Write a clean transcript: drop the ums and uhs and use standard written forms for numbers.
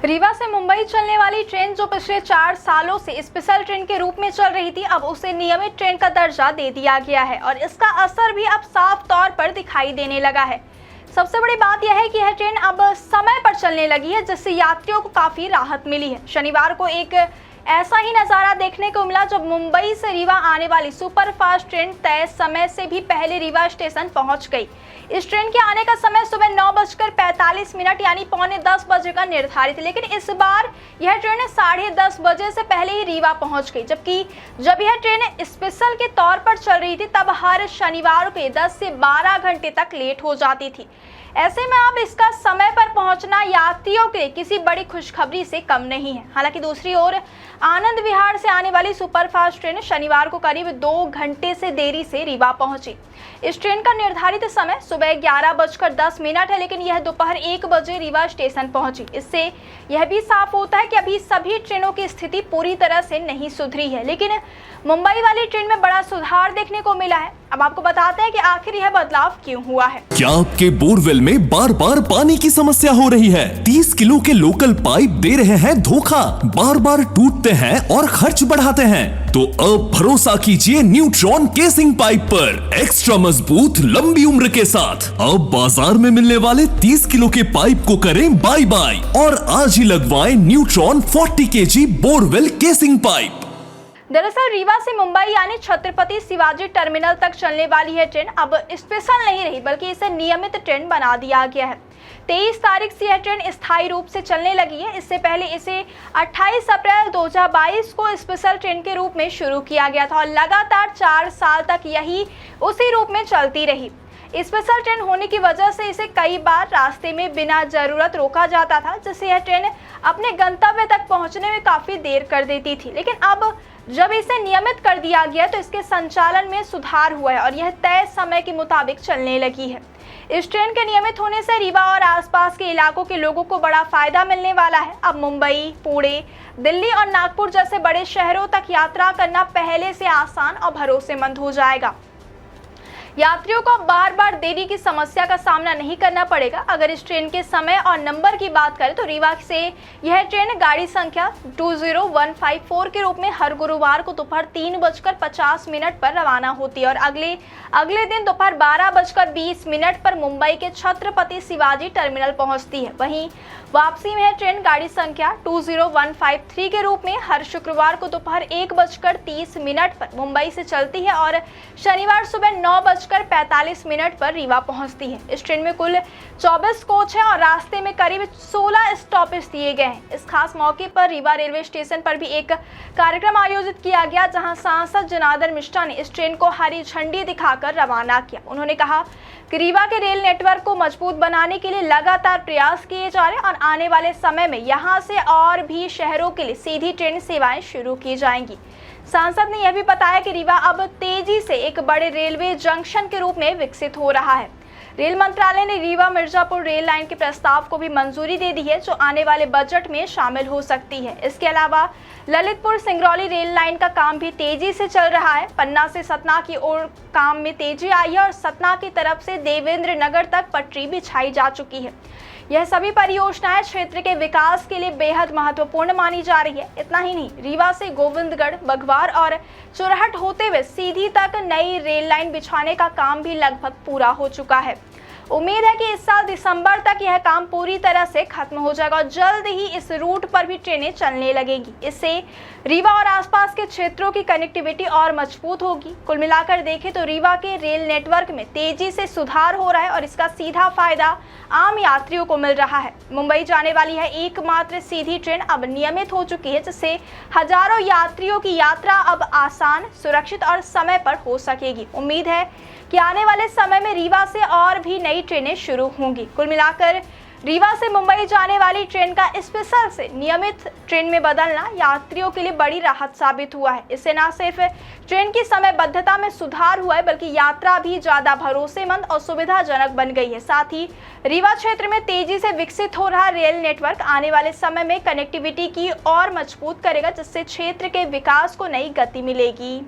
रीवा से मुंबई चलने वाली ट्रेन जो पिछले 4 सालों से स्पेशल ट्रेन के रूप में चल रही थी, अब उसे नियमित ट्रेन का दर्जा दे दिया गया है और इसका असर भी अब साफ तौर पर दिखाई देने लगा है। सबसे बड़ी बात यह है कि यह ट्रेन अब समय पर चलने लगी है, जिससे यात्रियों को काफी राहत मिली है। शनिवार को एक ऐसा ही नज़ारा देखने को मिला जब मुंबई से रीवा आने वाली सुपरफास्ट ट्रेन तय समय से भी पहले रीवा स्टेशन पहुंच गई। इस ट्रेन के आने का समय सुबह 9:45 यानी 9:45 बजे का निर्धारित, लेकिन इस बार यह ट्रेन 10:30 बजे से पहले ही रीवा पहुंच गई। जबकि जब यह ट्रेन स्पेशल के तौर पर चल रही थी, तब हर शनिवार को 10 से 12 घंटे तक लेट हो जाती थी। ऐसे में अब इसका समय पर पहुंचना यात्रियों के लिए किसी बड़ी खुशखबरी से कम नहीं है। हालांकि दूसरी ओर आनंद विहार से आने वाली सुपरफास्ट ट्रेन शनिवार को करीब 2 घंटे से देरी से रीवा पहुंची। इस ट्रेन का निर्धारित समय सुबह 11:10 है, लेकिन यह दोपहर 1 बजे रीवा स्टेशन पहुंची। इससे यह भी साफ होता है कि अभी सभी ट्रेनों की स्थिति पूरी तरह से नहीं सुधरी है, लेकिन मुंबई वाली ट्रेन में बड़ा सुधार देखने को मिला है। अब आपको बताते हैं कि आखिर यह बदलाव क्यों हुआ है। क्या आपके बोरवेल में बार बार पानी की समस्या हो रही है? 30 किलो के लोकल पाइप दे रहे हैं धोखा, बार बार टूटते हैं और खर्च बढ़ाते हैं? तो अब भरोसा कीजिए न्यूट्रॉन केसिंग पाइप पर। एक्स्ट्रा मजबूत, लंबी उम्र के साथ अब बाजार में मिलने वाले 30 किलो के पाइप को करें बाय बाय और आज ही लगवाएं neutron 40 kg borewell casing pipe. दरअसल रीवा से मुंबई यानी छत्रपति शिवाजी टर्मिनल तक चलने वाली यह ट्रेन अब स्पेशल नहीं रही, बल्कि इसे नियमित ट्रेन बना दिया गया है। 23 तारीख से यह ट्रेन स्थायी रूप से चलने लगी है। इससे पहले इसे 28 अप्रैल 2022 को स्पेशल ट्रेन के रूप में शुरू किया गया था और लगातार 4 साल तक यही उसी रूप में चलती रही। स्पेशल ट्रेन होने की वजह से इसे कई बार रास्ते में बिना जरूरत रोका जाता था, जिससे यह ट्रेन अपने गंतव्य तक पहुंचने में काफी देर कर देती थी। लेकिन अब जब इसे नियमित कर दिया गया तो इसके संचालन में सुधार हुआ है और यह तय समय के मुताबिक चलने लगी है। इस ट्रेन के नियमित होने से रीवा और आसपास के इलाकों के लोगों को बड़ा फायदा मिलने वाला है। अब मुंबई, पुणे, दिल्ली और नागपुर जैसे बड़े शहरों तक यात्रा करना पहले से आसान और भरोसेमंद हो जाएगा। यात्रियों को बार बार देरी की समस्या का सामना नहीं करना पड़ेगा। अगर इस ट्रेन के समय और नंबर की बात करें तो रीवा से यह ट्रेन गाड़ी संख्या 20154 के रूप में हर गुरुवार को दोपहर 3:50 पर रवाना होती है और अगले दिन दोपहर 12:20 पर मुंबई के छत्रपति शिवाजी टर्मिनल पहुंचती है। वहीं वापसी में यह ट्रेन गाड़ी संख्या 20153 के रूप में हर शुक्रवार को दोपहर 1:30 पर मुंबई से चलती है और शनिवार सुबह 9:45 पर रीवा पहुंचती है। इस ट्रेन में कुल 24 कोच हैं और रास्ते में करीब 16 स्टॉपेज दिए गए हैं। इस खास मौके पर रीवा रेलवे स्टेशन पर भी एक कार्यक्रम आयोजित किया गया, जहां सांसद जनार्दन मिश्रा ने इस ट्रेन को हरी झंडी दिखाकर रवाना किया। उन्होंने कहा कि रीवा के रेल नेटवर्क को मजबूत बनाने के लिए लगातार प्रयास किए जा रहे हैं और आने वाले समय में यहां से और भी शहरों के लिए सीधी ट्रेन सेवाएं शुरू की जाएंगी। सांसद ने यह भी बताया कि रीवा अब तेजी से एक बड़े रेलवे जंक्शन के रूप में विकसित हो रहा है। रेल मंत्रालय ने रीवा मिर्जापुर रेल लाइन के प्रस्ताव को भी मंजूरी दे दी है, जो आने वाले बजट में शामिल हो सकती है। इसके अलावा ललितपुर सिंगरौली रेल लाइन का काम भी तेजी से चल रहा है। पन्ना से सतना की ओर काम में तेजी आई है और सतना की तरफ से देवेंद्र नगर तक पटरी बिछाई जा चुकी है। यह सभी परियोजनाएं क्षेत्र के विकास के लिए बेहद महत्वपूर्ण मानी जा रही है। इतना ही नहीं, रीवा से गोविंदगढ़, बघवार और चुरहट होते हुए सीधी तक नई रेल लाइन बिछाने का काम भी लगभग पूरा हो चुका है। उम्मीद है कि इस साल दिसंबर तक यह काम पूरी तरह से खत्म हो जाएगा और जल्द ही इस रूट पर भी ट्रेनें चलने लगेंगी। इससे रीवा और आसपास के क्षेत्रों की कनेक्टिविटी और मजबूत होगी। कुल मिलाकर देखें तो रीवा के रेल नेटवर्क में तेजी से सुधार हो रहा है और इसका सीधा फायदा आम यात्रियों को मिल रहा है। मुंबई जाने वाली है एकमात्र सीधी ट्रेन अब नियमित हो चुकी है, जिससे हजारों यात्रियों की यात्रा अब आसान, सुरक्षित और समय पर हो सकेगी। उम्मीद है कि आने वाले समय में रीवा से और भी नई ट्रेनें शुरू होंगी। कुल मिलाकर रीवा से मुंबई जाने वाली ट्रेन का स्पेशल से नियमित ट्रेन में बदलना यात्रियों के लिए बड़ी राहत साबित हुआ है। इससे न सिर्फ ट्रेन की समयबद्धता में सुधार हुआ है, बल्कि यात्रा भी ज्यादा भरोसेमंद और सुविधाजनक बन गई है। साथ ही रीवा क्षेत्र में तेजी से विकसित हो रहा रेल नेटवर्क आने वाले समय में कनेक्टिविटी की और मजबूत करेगा, जिससे क्षेत्र के विकास को नई गति मिलेगी।